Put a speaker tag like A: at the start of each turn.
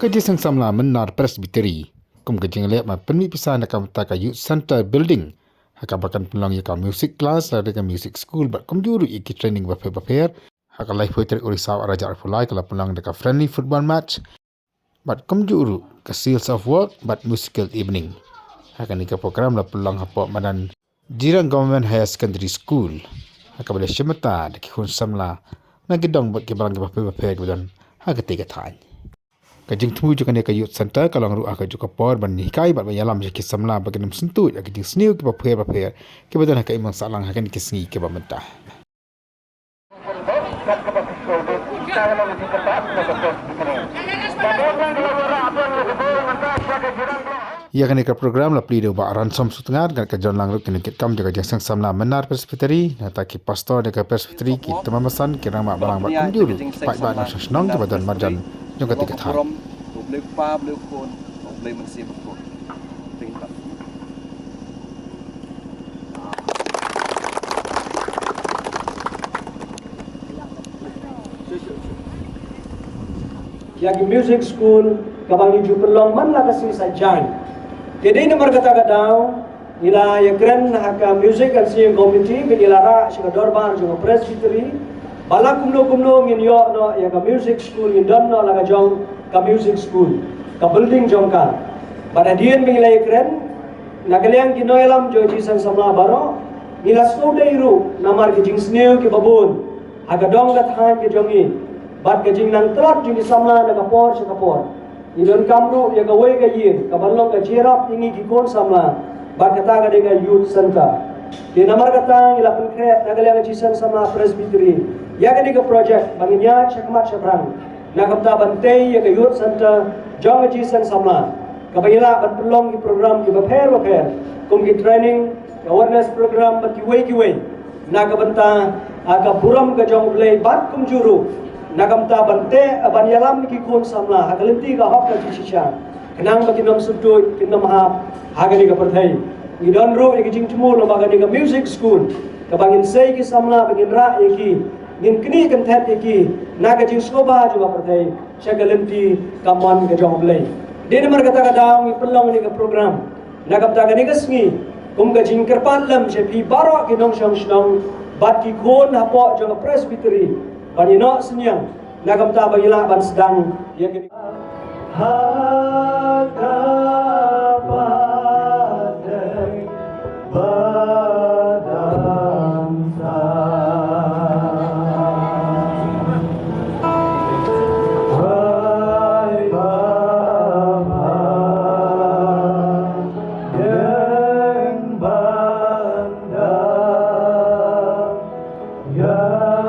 A: Kerja sama menar Presbytery. Kejeng lihat penmi pisah nak ka Youth Center Building. Bahkan pelang ya music class ada ka music school but juru iki training bape. Haka live poetry urisa raja arfulai kalau pelang dekat friendly football match. But juru ka seals of work but musical evening. Haka ni ka program la pelang hapok madan Jirang Government Higher Secondary School. Haka boleh syemata dekat hun samla na gedong buat ke balang bape kemudian haka tiga tanya. Kajing temu juga ni ke Youth Center kalau ngaru aka juga por ban ni kai bat bayalam je kisamla bagen sentut ya kajing sniu ke baper ke badan haka imang salang haka ni kisngi ke bamentah. Ya kan ke program la plido ba ransom sutengar kan ke jon langruk kini kit kam jaga jang samla menar Presbytery nata ki pastor dekat Presbytery ki temamasan kirang mak barang bat kunjuru pak ba na sasnong ke badan marjan jong ketika thai.
B: Boleh pa boleh pun boleh mesin pun. Tingkat.
C: Yang music school kabang hiju pelong man lah kasih sajan. Jadi nomor kata-kata ila ya keren haka music and singing committee bilara shikadorban juga Presbytery bala kumno ngin yo no ya ka music school in don no laga jong ka music school ka building jong ka pada dien mengilai keren nagaliang kinoelam jo jisan sama baro nila sodairu namar ki jing sneu ki babun aga dong gat han ki jongi bat ka jing nang trot jing samla na ka por sa ka por idon kamru ya ka wei ka yin ka balong ka jirap ingi ki kon samla bat kata ka de youth center di namar kata ila pun kre nagaliang jisan sama Presbytery ya ka diga project banginya chakmat chabrang nakamta bantay ya ka youth center jong jisan samla kabila ban pelong ki program ki baper kum ki training awareness program bat ki wei nakabanta aga buram ka jong play bat kum juru nakamta bante ban yalam ki kun samla hagalenti ka hok ka chisha kenang ba kinom sudut kinom ha hagani ka perthai idon ro ki jing tmu lo bagani ka music school ka bangin sei ki samla bangin ra ki ngin kini kan that ki naga jing soba juga perthai shagalenti kamon ka jong play dia nomor kata-kata ngi pelong ni ka program nakamta ka ni ka sngi kum ka jing kerpan lam je pi baro ki nong shong bat ki kon hapo jong Presbytery panino senyang nakamta bagila ban sedang ya ki
D: Yeah.